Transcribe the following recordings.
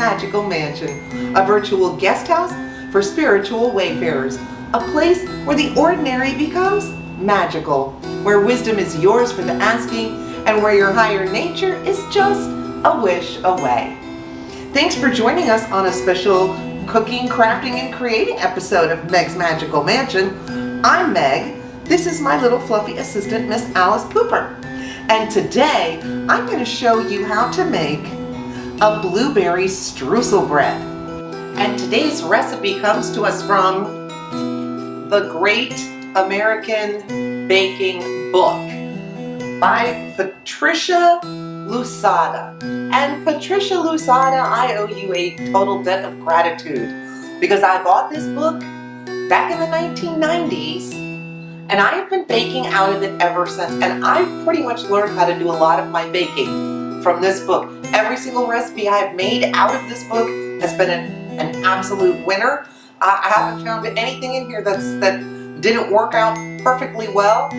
Magical Mansion, a virtual guest house for spiritual wayfarers, a place where the ordinary becomes magical, where wisdom is yours for the asking, and where your higher nature is just a wish away. Thanks for joining us on a special cooking, crafting, and creating episode of Meg's Magical Mansion. I'm Meg. This is my little fluffy assistant, Miss Alice Pooper. And today, I'm going to show you how to make a Blueberry Streusel Bread. And today's recipe comes to us from the Great American Baking Book by Patricia Lousada. And Patricia Lousada, I owe you a total debt of gratitude because I bought this book back in the 1990s and I have been baking out of it ever since. And I've pretty much learned how to do a lot of my baking from this book. Every single recipe I have made out of this book has been an absolute winner. I haven't found anything in here that didn't work out perfectly well.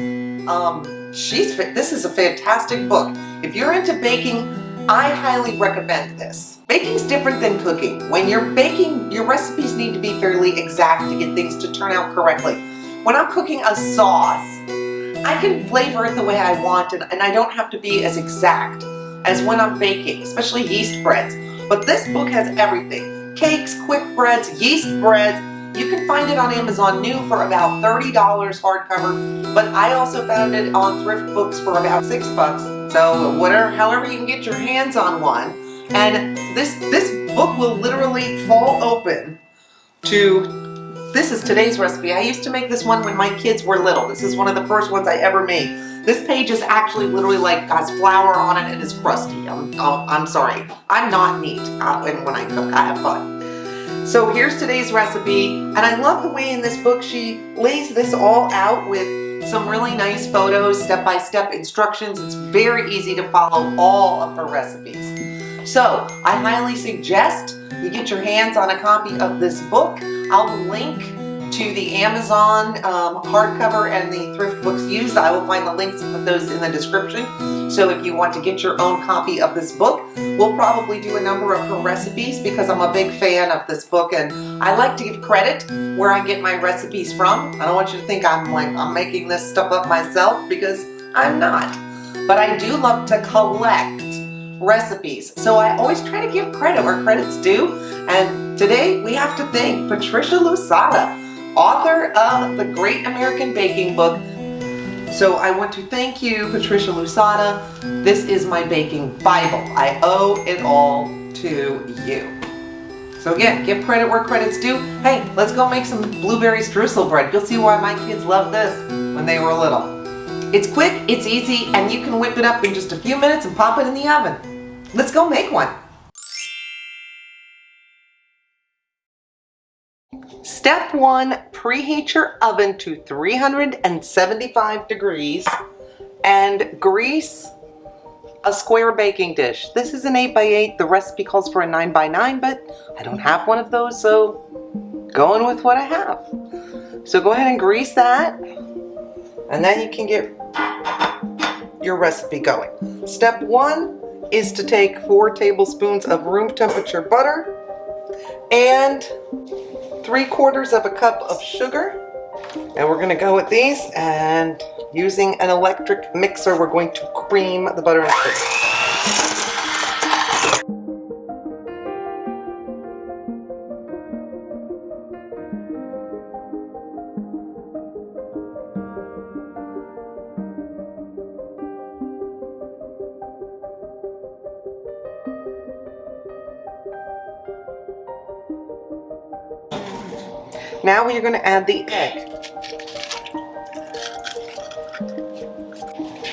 This is a fantastic book. If you're into baking, I highly recommend this. Baking's different than cooking. When you're baking, your recipes need to be fairly exact to get things to turn out correctly. When I'm cooking a sauce, I can flavor it the way I want and I don't have to be as exact as when I'm baking, especially yeast breads. But this book has everything. Cakes, quick breads, yeast breads. You can find it on Amazon new for about $30 hardcover, but I also found it on Thriftbooks for about $6. So however you can get your hands on one. And this book will literally fall open to, this is today's recipe. I used to make this one when my kids were little. This is one of the first ones I ever made. This page is actually literally has flour on it and is crusty. I'm sorry. I'm not neat when I cook. I have fun. So here's today's recipe. And I love the way in this book she lays this all out with some really nice photos, step-by-step instructions. It's very easy to follow all of her recipes. So I highly suggest you get your hands on a copy of this book. I'll link to the Amazon hardcover and the Thriftbooks used. I will find the links and put those in the description. So if you want to get your own copy of this book, we'll probably do a number of her recipes because I'm a big fan of this book and I like to give credit where I get my recipes from. I don't want you to think I'm making this stuff up myself because I'm not. But I do love to collect recipes. So I always try to give credit where credit's due. And today we have to thank Patricia Lousada, author of the Great American Baking Book. So I want to thank you, Patricia Lousada. This is my baking Bible. I owe it all to you. So again, give credit where credit's due. Hey, let's go make some blueberry streusel bread. You'll see why my kids loved this when they were little. It's quick, it's easy, and you can whip it up in just a few minutes and pop it in the oven. Let's go make one. Step 1, preheat your oven to 375 degrees and grease a square baking dish. This is an 8x8. The recipe calls for a 9x9, but I don't have one of those, so going with what I have. So go ahead and grease that, and then you can get your recipe going. Step 1 is to take 4 tablespoons of room temperature butter and 3/4 of a cup of sugar. And we're going to go with these, and using an electric mixer, we're going to cream the butter and sugar. Now we're going to add the egg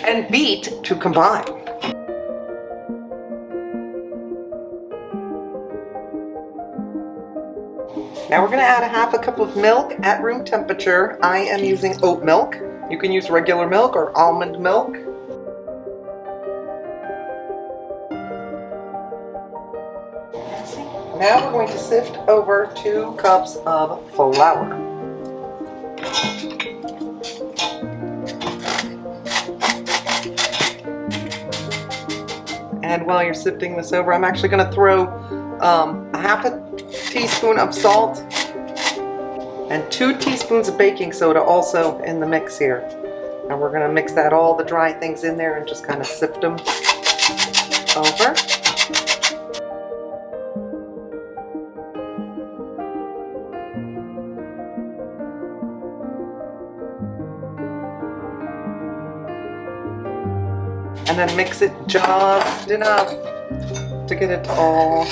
and beat to combine. Now we're going to add a 1/2 cup of milk at room temperature. I am using oat milk. You can use regular milk or almond milk. Now we're going to sift over 2 cups of flour. And while you're sifting this over, I'm actually going to throw half a teaspoon of salt, and 2 teaspoons of baking soda also in the mix here. And we're going to mix all the dry things in there and just kind of sift them over. And then mix it just enough to get it to all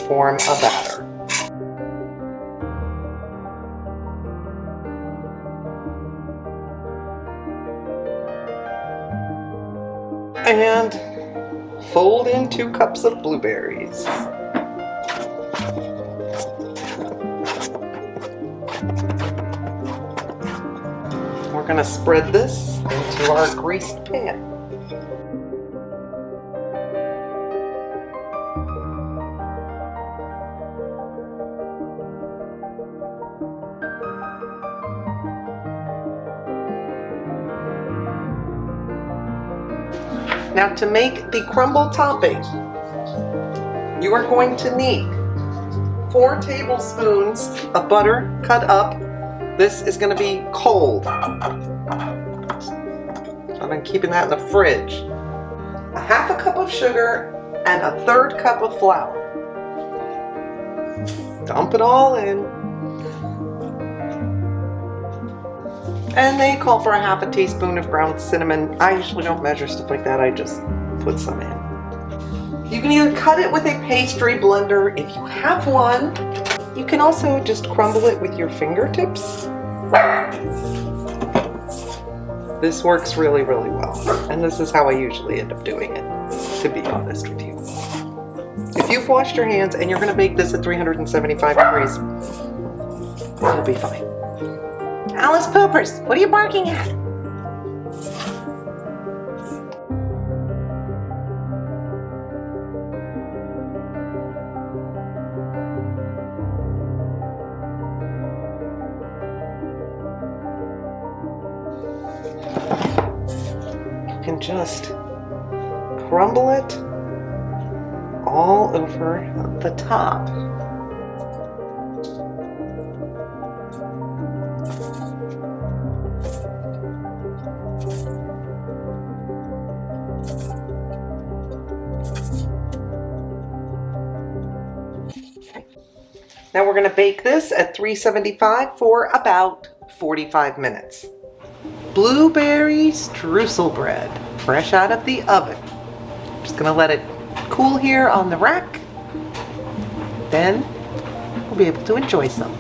form a batter. And fold in 2 cups of blueberries. We're going to spread this into our greased pan. Now to make the crumble topping, you are going to need 4 tablespoons of butter cut up. This is going to be cold. I've been keeping that in the fridge. A half a cup of sugar and a 1/3 cup of flour. Dump it all in. And they call for a half a teaspoon of ground cinnamon. I usually don't measure stuff like that, I just put some in. You can either cut it with a pastry blender if you have one. You can also just crumble it with your fingertips. This works really, really well. And this is how I usually end up doing it, to be honest with you. If you've washed your hands and you're going to bake this at 375 degrees, you'll be fine. Alice Poopers, what are you barking at? You can just crumble it all over the top. Now we're going to bake this at 375 for about 45 minutes. Blueberry Streusel Bread, fresh out of the oven. Just going to let it cool here on the rack. Then we'll be able to enjoy some.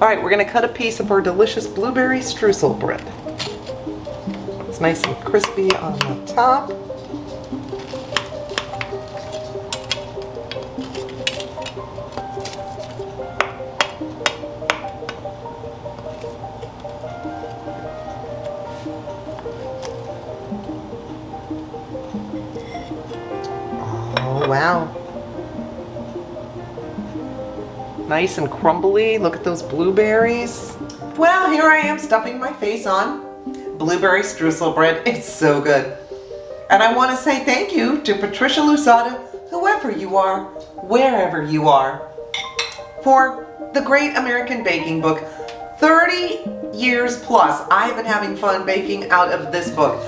Alright, we're going to cut a piece of our delicious Blueberry Streusel Bread. It's nice and crispy on the top. Wow. Nice and crumbly. Look at those blueberries. Well, here I am stuffing my face on Blueberry Streusel Bread. It's so good. And I want to say thank you to Patricia Lousada, whoever you are, wherever you are, for the Great American Baking Book. 30 years plus, I've been having fun baking out of this book.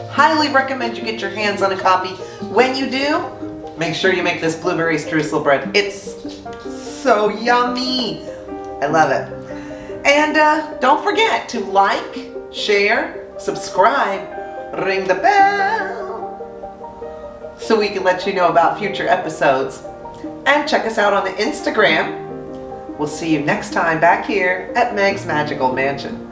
Highly recommend you get your hands on a copy. When you do, make sure you make this Blueberry Streusel Bread. It's so yummy. I love it. And don't forget to like, share, subscribe, ring the bell so we can let you know about future episodes. And check us out on the Instagram. We'll see you next time back here at Meg's Magical Mansion.